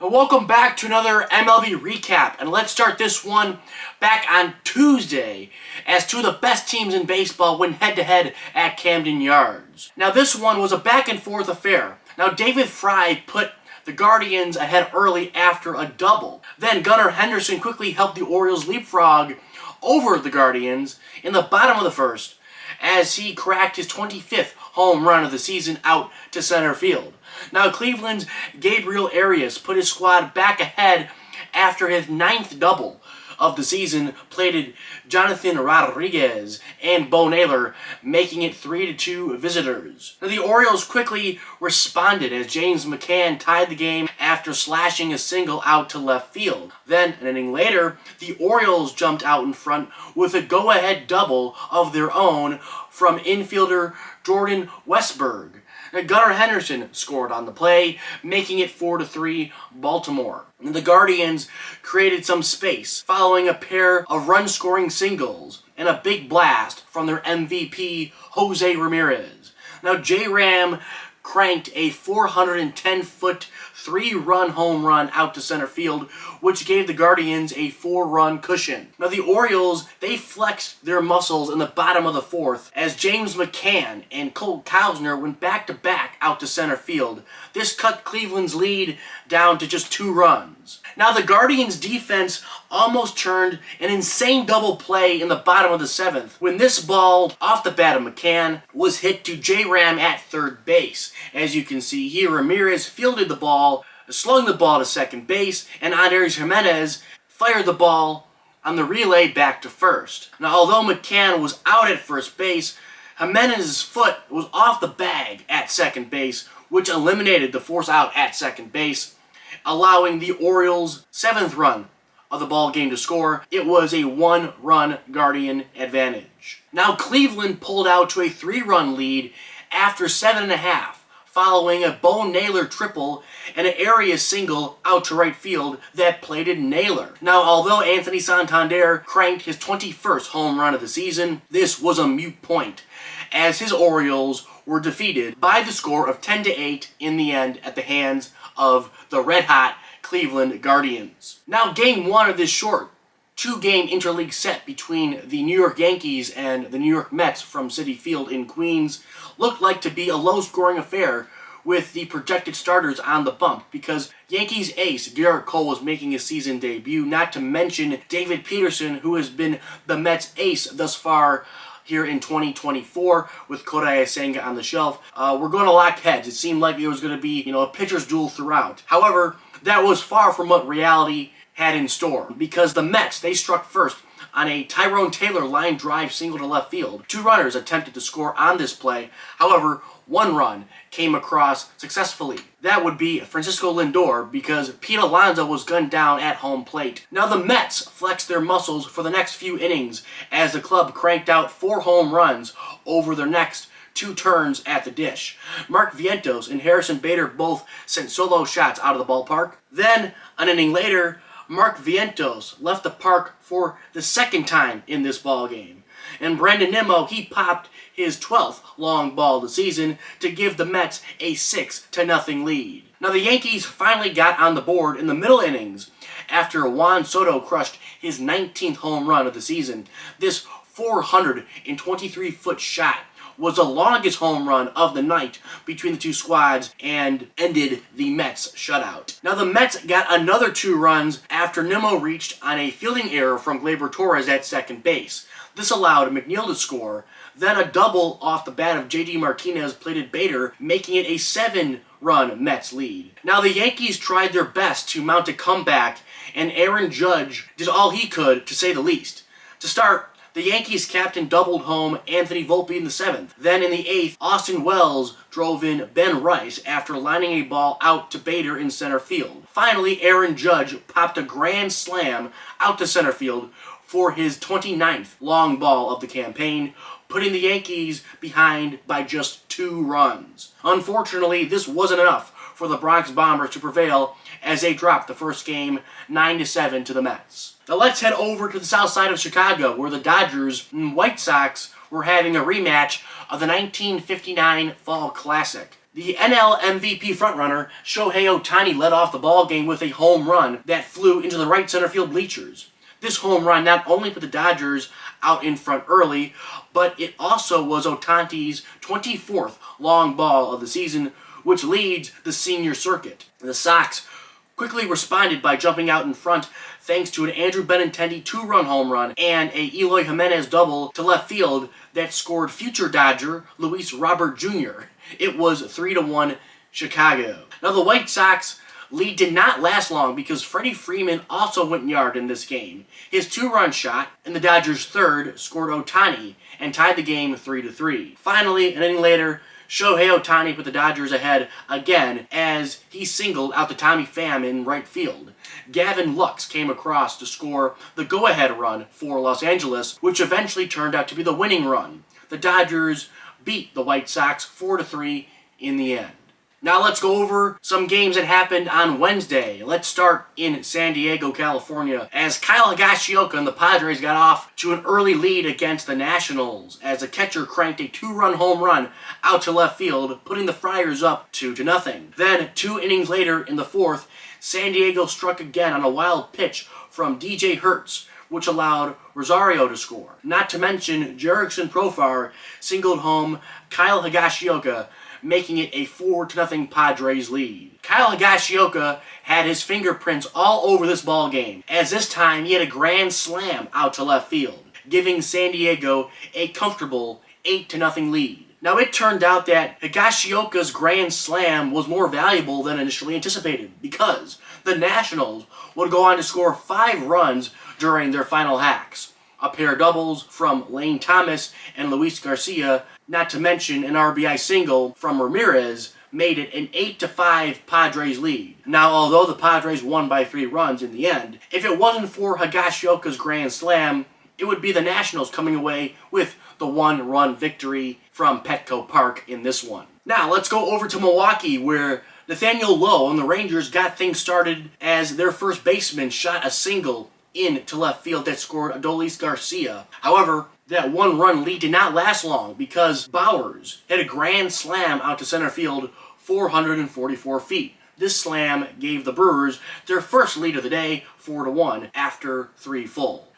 Welcome back to another MLB recap, and let's start this one back on Tuesday as two of the best teams in baseball went head-to-head at Camden Yards. Now this one was a back-and-forth affair. Now David Fry put the Guardians ahead early after a double. Then Gunnar Henderson quickly helped the Orioles leapfrog over the Guardians in the bottom of the first as he cracked his 25th home run of the season out to center field. Now Cleveland's Gabriel Arias put his squad back ahead after his 9th double of the season, plated Jonathan Rodriguez and Bo Naylor, making it 3-2 visitors. Now the Orioles quickly responded as James McCann tied the game after slashing a single out to left field. Then, an inning later, the Orioles jumped out in front with a go-ahead double of their own from infielder Jordan Westburg. Gunnar Henderson scored on the play, making it 4-3 Baltimore. The Guardians created some space following a pair of run-scoring singles and a big blast from their MVP, Jose Ramirez. Now J-Ram cranked a 410-foot, 3-run home run out to center field, which gave the Guardians a 4-run cushion. Now the Orioles, they flexed their muscles in the bottom of the fourth as James McCann and Colt Kausner went back-to-back out to center field. This cut Cleveland's lead down to just 2 runs. Now the Guardians' defense almost turned an insane double play in the bottom of the 7th when this ball off the bat of McCann was hit to J-Ram at third base. As you can see here, Ramirez fielded the ball, slowing the ball to second base, and Andres Jimenez fired the ball on the relay back to first. Now although McCann was out at first base, Jimenez's foot was off the bag at second base, which eliminated the force out at second base, allowing the Orioles' 7th run of the ball game to score. It was a 1-run Guardian advantage. Now Cleveland pulled out to a 3-run lead after 7.5, following a Bo Naylor triple and an area single out to right field that plated Naylor. Now although Anthony Santander cranked his 21st home run of the season, this was a moot point as his Orioles were defeated by the score of 10-8 in the end at the hands of the red-hot Cleveland Guardians. Now Game 1 of this short 2-game interleague set between the New York Yankees and the New York Mets from Citi Field in Queens looked like to be a low-scoring affair with the projected starters on the bump because Yankees ace Garrett Cole was making his season debut, not to mention David Peterson, who has been the Mets ace thus far here in 2024 with Kodai Senga on the shelf. We're going to lock heads. It seemed like it was going to be, a pitcher's duel throughout. However, that was far from what reality had in store because the Mets, they struck first on a Tyrone Taylor line drive single to left field. 2 runners attempted to score on this play. However, 1 run came across successfully. That would be Francisco Lindor because Pete Alonso was gunned down at home plate. Now the Mets flexed their muscles for the next few innings as the club cranked out 4 home runs over their next 2 turns at the dish. Mark Vientos and Harrison Bader both sent solo shots out of the ballpark. Then, an inning later, Mark Vientos left the park for the 2nd time in this ballgame. And Brandon Nimmo, he popped his 12th long ball of the season to give the Mets a 6-0 lead. Now the Yankees finally got on the board in the middle innings after Juan Soto crushed his 19th home run of the season. This 423-foot shot was the longest home run of the night between the 2 squads and ended the Mets' shutout. Now the Mets got another 2 runs after Nimmo reached on a fielding error from Gleyber Torres at second base. This allowed McNeil to score, then a double off the bat of J.D. Martinez plated Bader, making it a 7-run Mets lead. Now the Yankees tried their best to mount a comeback, and Aaron Judge did all he could, to say the least. To start, the Yankees captain doubled home Anthony Volpe in the 7th. Then in the 8th, Austin Wells drove in Ben Rice after lining a ball out to Bader in center field. Finally, Aaron Judge popped a grand slam out to center field for his 29th long ball of the campaign, putting the Yankees behind by just 2 runs. Unfortunately, this wasn't enough for the Bronx Bombers to prevail as they dropped the first game 9-7 to the Mets. Now let's head over to the south side of Chicago where the Dodgers and White Sox were having a rematch of the 1959 Fall Classic. The NL MVP frontrunner, Shohei Ohtani, led off the ball game with a home run that flew into the right center field bleachers. This home run not only put the Dodgers out in front early, but it also was Ohtani's 24th long ball of the season, which leads the senior circuit. The Sox quickly responded by jumping out in front thanks to an Andrew Benintendi 2-run home run and a Eloy Jimenez double to left field that scored future Dodger Luis Robert Jr. It was 3-1 Chicago. Now the White Sox lead did not last long because Freddie Freeman also went yard in this game. His 2-run shot in the Dodgers' third scored Ohtani and tied the game 3-3. Finally, an inning later, Shohei Ohtani put the Dodgers ahead again as he singled out to Tommy Pham in right field. Gavin Lux came across to score the go-ahead run for Los Angeles, which eventually turned out to be the winning run. The Dodgers beat the White Sox 4-3 in the end. Now let's go over some games that happened on Wednesday. Let's start in San Diego, California, as Kyle Higashioka and the Padres got off to an early lead against the Nationals as the catcher cranked a 2-run home run out to left field, putting the Friars up 2-0. Then, 2 innings later in the fourth, San Diego struck again on a wild pitch from DJ Hertz, which allowed Rosario to score. Not to mention, Jerickson Profar singled home Kyle Higashioka, making it a 4-0 Padres lead. Kyle Higashioka had his fingerprints all over this ball game, as this time he had a grand slam out to left field, giving San Diego a comfortable 8-0 lead. Now it turned out that Higashioka's grand slam was more valuable than initially anticipated because the Nationals would go on to score 5 runs during their final hacks. A pair of doubles from Lane Thomas and Luis Garcia, not to mention an RBI single from Ramirez, made it an 8-5 Padres lead. Now, although the Padres won by 3 runs in the end, if it wasn't for Higashioka's grand slam, it would be the Nationals coming away with the 1-run victory from Petco Park in this one. Now, let's go over to Milwaukee, where Nathaniel Lowe and the Rangers got things started as their first baseman shot a single into left field that scored Adolis Garcia. However, that 1-run lead did not last long because Bowers hit a grand slam out to center field 444 feet. This slam gave the Brewers their first lead of the day, 4-1, after 3 full.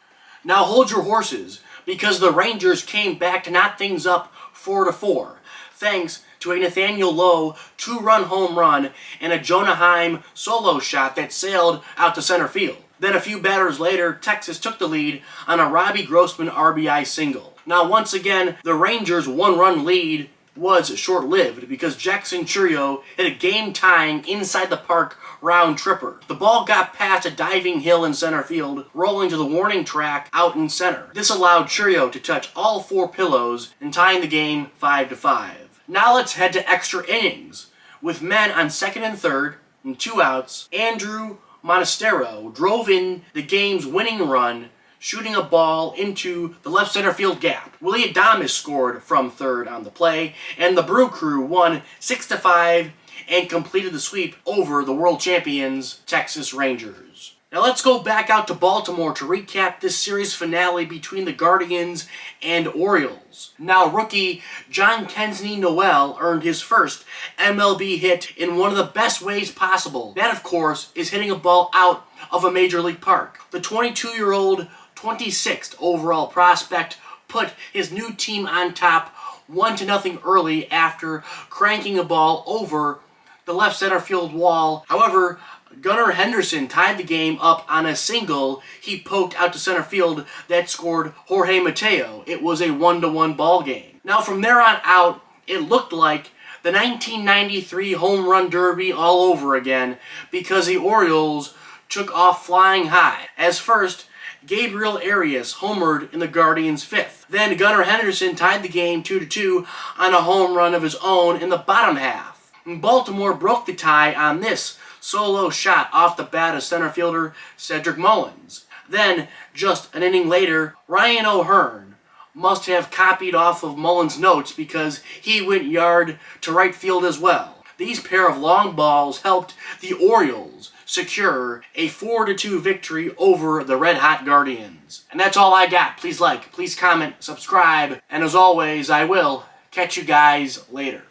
Now hold your horses, because the Rangers came back to knot things up 4-4, thanks to a Nathaniel Lowe 2-run home run and a Jonah Heim solo shot that sailed out to center field. Then a few batters later, Texas took the lead on a Robbie Grossman RBI single. Now once again, the Rangers' 1-run lead was short-lived because Jackson Chourio hit a game-tying inside-the-park round tripper. The ball got past a diving hill in center field, rolling to the warning track out in center. This allowed Chourio to touch all 4 pillows and tying the game 5-5. Now let's head to extra innings. With men on second and third and 2 outs, Andrew Monastero drove in the game's winning run, shooting a ball into the left center field gap. Willie Adames scored from third on the play, and the Brew Crew won 6-5 and completed the sweep over the world champions Texas Rangers. Now let's go back out to Baltimore to recap this series finale between the Guardians and Orioles. Now rookie John Kensney Noel earned his first MLB hit in one of the best ways possible. That, of course, is hitting a ball out of a major league park. The 22-year-old 26th overall prospect put his new team on top 1-0 early after cranking a ball over the left center field wall. However, Gunnar Henderson tied the game up on a single he poked out to center field that scored Jorge Mateo. It was a 1-1 ball game. Now from there on out, it looked like the 1993 home run derby all over again because the Orioles took off flying high. As first, Gabriel Arias homered in the Guardians' 5th. Then Gunnar Henderson tied the game 2-2 on a home run of his own in the bottom half. Baltimore broke the tie on this solo shot off the bat of center fielder Cedric Mullins. Then, just an inning later, Ryan O'Hearn must have copied off of Mullins' notes because he went yard to right field as well. These pair of long balls helped the Orioles secure a 4-2 victory over the red-hot Guardians. And that's all I got. Please like, please comment, subscribe, and as always, I will catch you guys later.